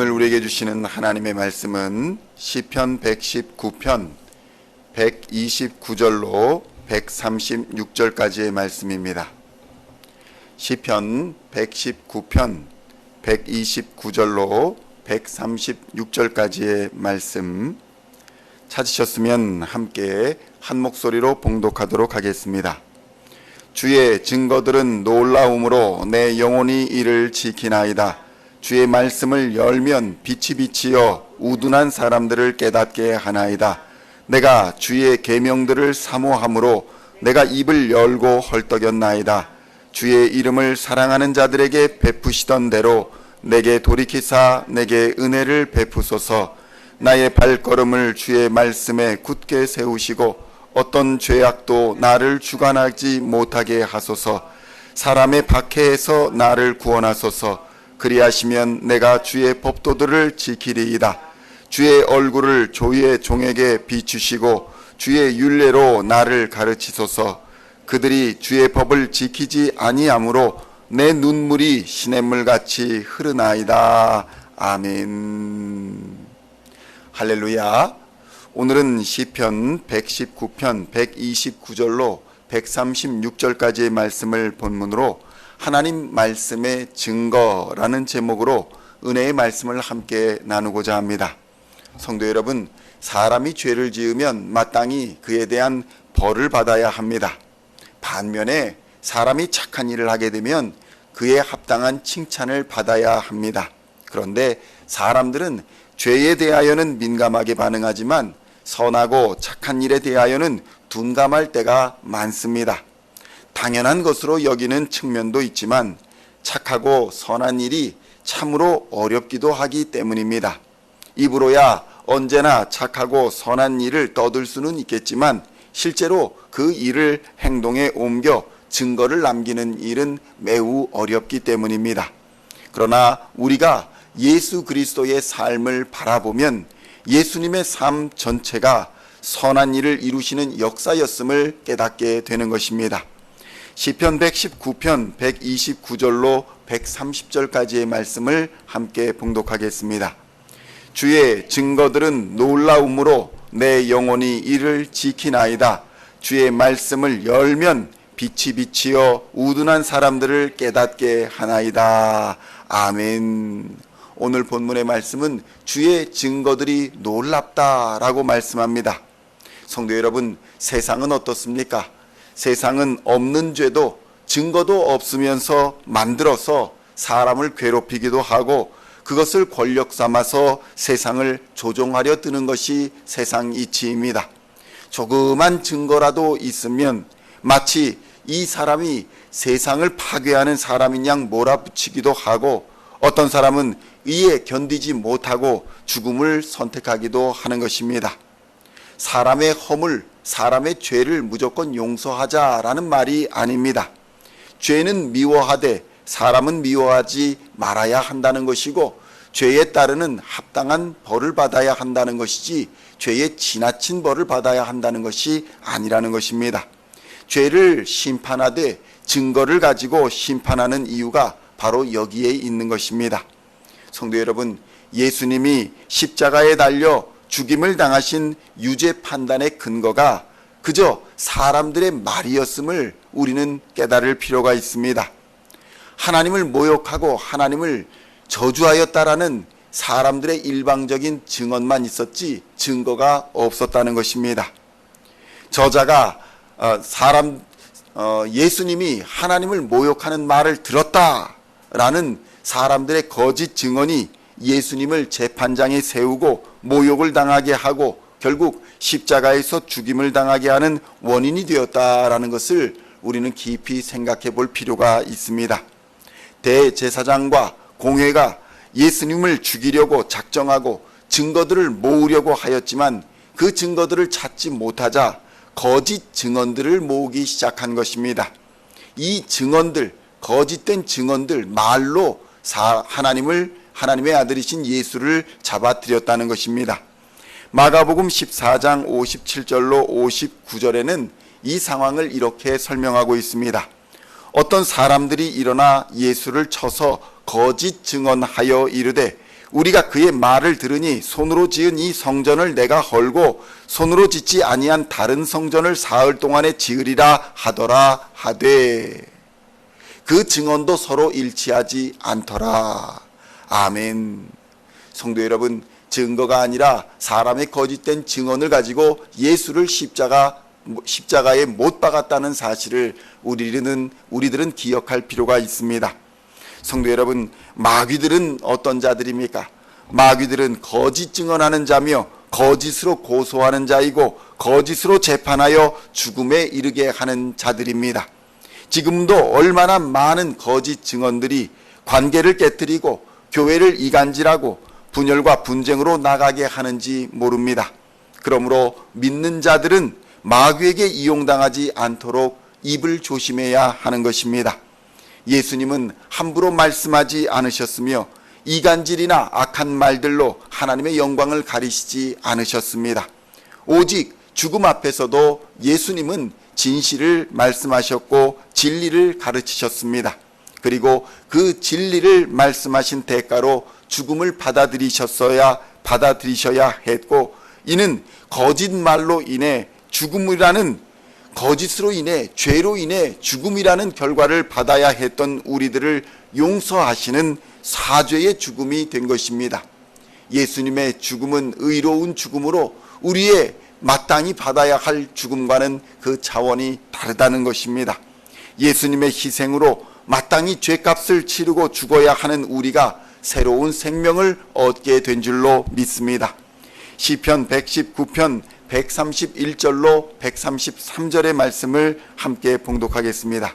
오늘 우리에게 주시는 하나님의 말씀은 시편 119편 129절로 136절까지의 말씀입니다. 시편 119편 129절로 136절까지의 말씀 찾으셨으면 함께 한 목소리로 봉독하도록 하겠습니다. 주의 증거들은 놀라움으로 내 영혼이 이를 지키나이다. 주의 말씀을 열면 빛이 비치어 우둔한 사람들을 깨닫게 하나이다. 내가 주의 계명들을 사모함으로 내가 입을 열고 헐떡였나이다. 주의 이름을 사랑하는 자들에게 베푸시던 대로 내게 돌이키사 내게 은혜를 베푸소서. 나의 발걸음을 주의 말씀에 굳게 세우시고 어떤 죄악도 나를 주관하지 못하게 하소서. 사람의 박해에서 나를 구원하소서. 그리하시면 내가 주의 법도들을 지키리이다. 주의 얼굴을 주의 종에게 비추시고 주의 율례로 나를 가르치소서. 그들이 주의 법을 지키지 아니하므로 내 눈물이 시냇물같이 흐르나이다. 아멘. 할렐루야. 오늘은 시편 119편 129절로 136절까지의 말씀을 본문으로 하나님 말씀의 증거라는 제목으로 은혜의 말씀을 함께 나누고자 합니다. 성도 여러분, 사람이 죄를 지으면 마땅히 그에 대한 벌을 받아야 합니다. 반면에 사람이 착한 일을 하게 되면 그에 합당한 칭찬을 받아야 합니다. 그런데 사람들은 죄에 대하여는 민감하게 반응하지만 선하고 착한 일에 대하여는 둔감할 때가 많습니다. 당연한 것으로 여기는 측면도 있지만 착하고 선한 일이 참으로 어렵기도 하기 때문입니다. 입으로야 언제나 착하고 선한 일을 떠들 수는 있겠지만 실제로 그 일을 행동에 옮겨 증거를 남기는 일은 매우 어렵기 때문입니다. 그러나 우리가 예수 그리스도의 삶을 바라보면 예수님의 삶 전체가 선한 일을 이루시는 역사였음을 깨닫게 되는 것입니다. 시편 119편 129절로 130절까지의 말씀을 함께 봉독하겠습니다. 주의 증거들은 놀라움으로 내 영혼이 이를 지키나이다. 주의 말씀을 열면 빛이 비치어 우둔한 사람들을 깨닫게 하나이다. 아멘. 오늘 본문의 말씀은 주의 증거들이 놀랍다라고 말씀합니다. 성도 여러분, 세상은 어떻습니까? 세상은 없는 죄도 증거도 없으면서 만들어서 사람을 괴롭히기도 하고 그것을 권력 삼아서 세상을 조종하려 드는 것이 세상 이치입니다. 조그만 증거라도 있으면 마치 이 사람이 세상을 파괴하는 사람인 양 몰아붙이기도 하고 어떤 사람은 이에 견디지 못하고 죽음을 선택하기도 하는 것입니다. 사람의 허물, 사람의 죄를 무조건 용서하자라는 말이 아닙니다. 죄는 미워하되 사람은 미워하지 말아야 한다는 것이고 죄에 따르는 합당한 벌을 받아야 한다는 것이지 죄에 지나친 벌을 받아야 한다는 것이 아니라는 것입니다. 죄를 심판하되 증거를 가지고 심판하는 이유가 바로 여기에 있는 것입니다. 성도 여러분, 예수님이 십자가에 달려 죽임을 당하신 유죄 판단의 근거가 그저 사람들의 말이었음을 우리는 깨달을 필요가 있습니다. 하나님을 모욕하고 하나님을 저주하였다라는 사람들의 일방적인 증언만 있었지 증거가 없었다는 것입니다. 저자가 예수님이 하나님을 모욕하는 말을 들었다라는 사람들의 거짓 증언이 예수님을 재판장에 세우고 모욕을 당하게 하고 결국 십자가에서 죽임을 당하게 하는 원인이 되었다라는 것을 우리는 깊이 생각해 볼 필요가 있습니다. 대제사장과 공회가 예수님을 죽이려고 작정하고 증거들을 모으려고 하였지만 그 증거들을 찾지 못하자 거짓 증언들을 모으기 시작한 것입니다. 이 증언들, 거짓된 증언들, 말로 하나님의 아들이신 예수를 잡아들였다는 것입니다. 마가복음 14장 57절로 59절에는 이 상황을 이렇게 설명하고 있습니다. 어떤 사람들이 일어나 예수를 쳐서 거짓 증언하여 이르되 우리가 그의 말을 들으니 손으로 지은 이 성전을 내가 헐고 손으로 짓지 아니한 다른 성전을 사흘 동안에 지으리라 하더라 하되 그 증언도 서로 일치하지 않더라. 아멘. 성도 여러분, 증거가 아니라 사람의 거짓된 증언을 가지고 예수를 십자가에 못 박았다는 사실을 우리들은 기억할 필요가 있습니다. 성도 여러분, 마귀들은 어떤 자들입니까? 마귀들은 거짓 증언하는 자며 거짓으로 고소하는 자이고 거짓으로 재판하여 죽음에 이르게 하는 자들입니다. 지금도 얼마나 많은 거짓 증언들이 관계를 깨뜨리고 교회를 이간질하고 분열과 분쟁으로 나가게 하는지 모릅니다. 그러므로 믿는 자들은 마귀에게 이용당하지 않도록 입을 조심해야 하는 것입니다. 예수님은 함부로 말씀하지 않으셨으며 이간질이나 악한 말들로 하나님의 영광을 가리시지 않으셨습니다. 오직 죽음 앞에서도 예수님은 진실을 말씀하셨고 진리를 가르치셨습니다. 그리고 그 진리를 말씀하신 대가로 죽음을 받아들이셔야 했고, 이는 거짓말로 인해 거짓으로 인해 죄로 인해 죽음이라는 결과를 받아야 했던 우리들을 용서하시는 사죄의 죽음이 된 것입니다. 예수님의 죽음은 의로운 죽음으로 우리의 마땅히 받아야 할 죽음과는 그 차원이 다르다는 것입니다. 예수님의 희생으로 마땅히 죄값을 치르고 죽어야 하는 우리가 새로운 생명을 얻게 된 줄로 믿습니다. 시편 119편 131절로 133절의 말씀을 함께 봉독하겠습니다.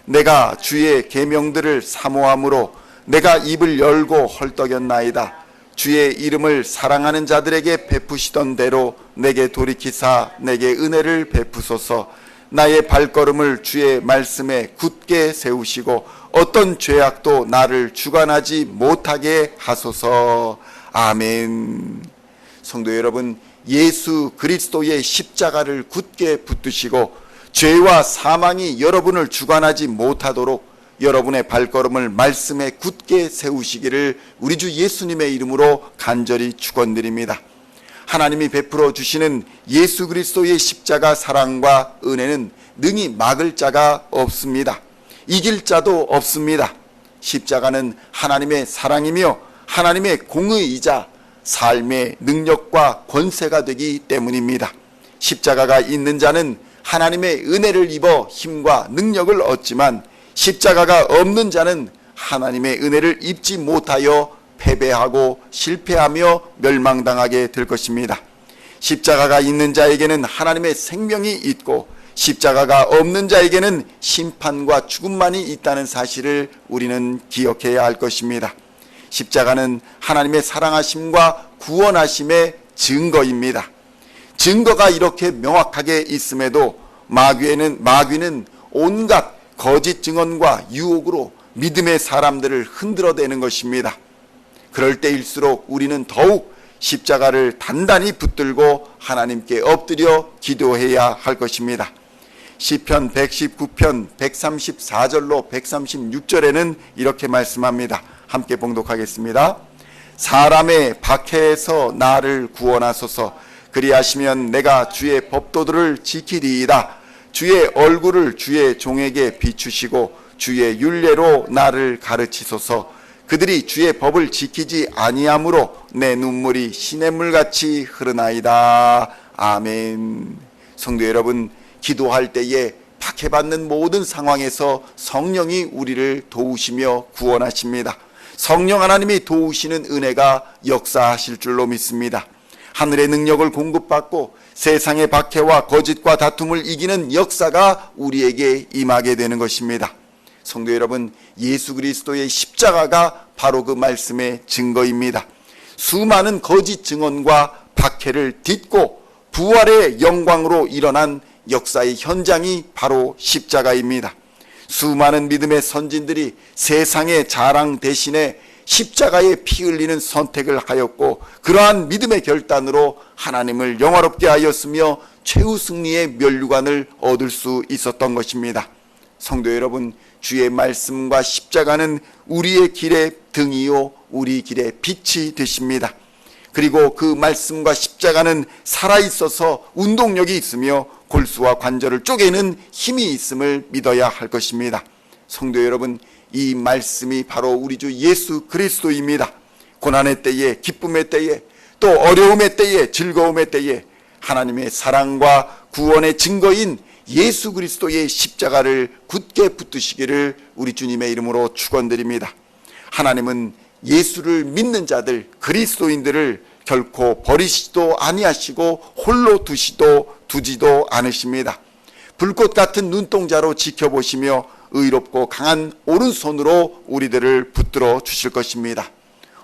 내가 주의 계명들을 사모함으로 내가 입을 열고 헐떡였나이다. 주의 이름을 사랑하는 자들에게 베푸시던 대로 내게 돌이키사 내게 은혜를 베푸소서. 나의 발걸음을 주의 말씀에 굳게 세우시고 어떤 죄악도 나를 주관하지 못하게 하소서. 아멘. 성도 여러분, 예수 그리스도의 십자가를 굳게 붙드시고 죄와 사망이 여러분을 주관하지 못하도록 여러분의 발걸음을 말씀에 굳게 세우시기를 우리 주 예수님의 이름으로 간절히 축원드립니다. 하나님이 베풀어 주시는 예수 그리스도의 십자가 사랑과 은혜는 능히 막을 자가 없습니다. 이길 자도 없습니다. 십자가는 하나님의 사랑이며 하나님의 공의이자 삶의 능력과 권세가 되기 때문입니다. 십자가가 있는 자는 하나님의 은혜를 입어 힘과 능력을 얻지만 십자가가 없는 자는 하나님의 은혜를 입지 못하여 패배하고 실패하며 멸망당하게 될 것입니다. 십자가가 있는 자에게는 하나님의 생명이 있고 십자가가 없는 자에게는 심판과 죽음만이 있다는 사실을 우리는 기억해야 할 것입니다. 십자가는 하나님의 사랑하심과 구원하심의 증거입니다. 증거가 이렇게 명확하게 있음에도 마귀는 온갖 거짓 증언과 유혹으로 믿음의 사람들을 흔들어대는 것입니다. 그럴 때일수록 우리는 더욱 십자가를 단단히 붙들고 하나님께 엎드려 기도해야 할 것입니다. 시편 119편 134절로 136절에는 이렇게 말씀합니다. 함께 봉독하겠습니다. 사람의 박해에서 나를 구원하소서. 그리하시면 내가 주의 법도들을 지키리이다. 주의 얼굴을 주의 종에게 비추시고 주의 율례로 나를 가르치소서. 그들이 주의 법을 지키지 아니하므로 내 눈물이 시냇물같이 흐르나이다. 아멘. 성도 여러분, 기도할 때에 박해받는 모든 상황에서 성령이 우리를 도우시며 구원하십니다. 성령 하나님이 도우시는 은혜가 역사하실 줄로 믿습니다. 하늘의 능력을 공급받고 세상의 박해와 거짓과 다툼을 이기는 역사가 우리에게 임하게 되는 것입니다. 성도 여러분, 예수 그리스도의 십자가가 바로 그 말씀의 증거입니다. 수많은 거짓 증언과 박해를 딛고 부활의 영광으로 일어난 역사의 현장이 바로 십자가입니다. 수많은 믿음의 선진들이 세상의 자랑 대신에 십자가에 피 흘리는 선택을 하였고 그러한 믿음의 결단으로 하나님을 영화롭게 하였으며 최후 승리의 면류관을 얻을 수 있었던 것입니다. 성도 여러분, 주의 말씀과 십자가는 우리의 길의 등이요 우리 길의 빛이 되십니다. 그리고 그 말씀과 십자가는 살아있어서 운동력이 있으며 골수와 관절을 쪼개는 힘이 있음을 믿어야 할 것입니다. 성도 여러분, 이 말씀이 바로 우리 주 예수 그리스도입니다. 고난의 때에, 기쁨의 때에, 또 어려움의 때에, 즐거움의 때에 하나님의 사랑과 구원의 증거인 예수 그리스도의 십자가를 굳게 붙드시기를 우리 주님의 이름으로 축원드립니다. 하나님은 예수를 믿는 자들, 그리스도인들을 결코 버리시도 아니하시고 홀로 두지도 않으십니다. 불꽃 같은 눈동자로 지켜보시며 의롭고 강한 오른손으로 우리들을 붙들어 주실 것입니다.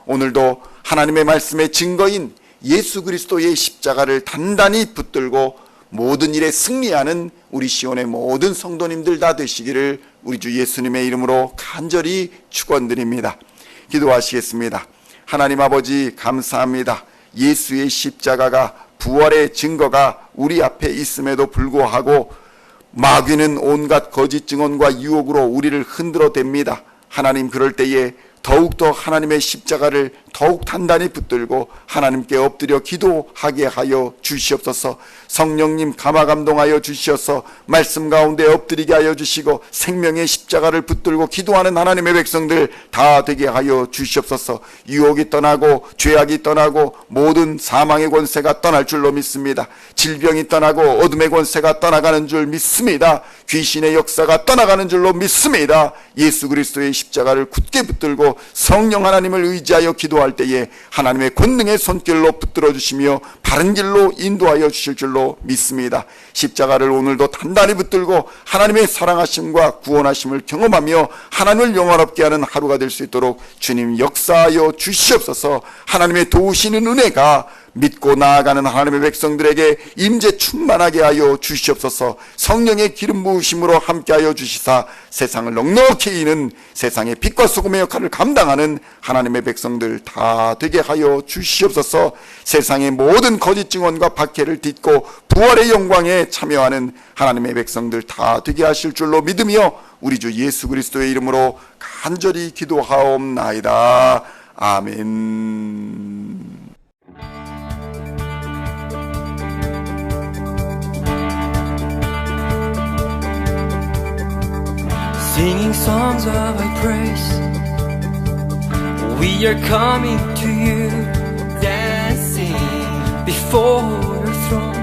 오늘도 하나님의 말씀의 증거인 예수 그리스도의 십자가를 단단히 붙들고 모든 일에 승리하는 우리 시온의 모든 성도님들 다 되시기를 우리 주 예수님의 이름으로 간절히 축원드립니다. 기도하시겠습니다. 하나님 아버지, 감사합니다. 예수의 십자가가 부활의 증거가 우리 앞에 있음에도 불구하고 마귀는 온갖 거짓 증언과 유혹으로 우리를 흔들어 댑니다. 하나님, 그럴 때에 더욱더 하나님의 십자가를 더욱 단단히 붙들고 하나님께 엎드려 기도하게 하여 주시옵소서. 성령님 감화감동하여 주시어서 말씀 가운데 엎드리게 하여 주시고 생명의 십자가를 붙들고 기도하는 하나님의 백성들 다 되게 하여 주시옵소서. 유혹이 떠나고 죄악이 떠나고 모든 사망의 권세가 떠날 줄로 믿습니다. 질병이 떠나고 어둠의 권세가 떠나가는 줄 믿습니다. 귀신의 역사가 떠나가는 줄로 믿습니다. 예수 그리스도의 십자가를 굳게 붙들고 성령 하나님을 의지하여 기도할 때에 하나님의 권능의 손길로 붙들어 주시며 바른 길로 인도하여 주실 줄로 믿습니다. 십자가를 오늘도 단단히 붙들고 하나님의 사랑하심과 구원하심을 경험하며 하나님을 영화롭게 하는 하루가 될 수 있도록 주님 역사하여 주시옵소서. 하나님의 도우시는 은혜가 믿고 나아가는 하나님의 백성들에게 임재 충만하게 하여 주시옵소서. 성령의 기름 부으심으로 함께하여 주시사 세상을 넉넉히 이는 세상의 빛과 소금의 역할을 감당하는 하나님의 백성들 다 되게 하여 주시옵소서. 세상의 모든 거짓 증언과 박해를 딛고 부활의 영광에 참여하는 하나님의 백성들 다 되게 하실 줄로 믿으며 우리 주 예수 그리스도의 이름으로 간절히 기도하옵나이다. 아멘. Singing songs of thy praise, we are coming to you, dancing before your throne.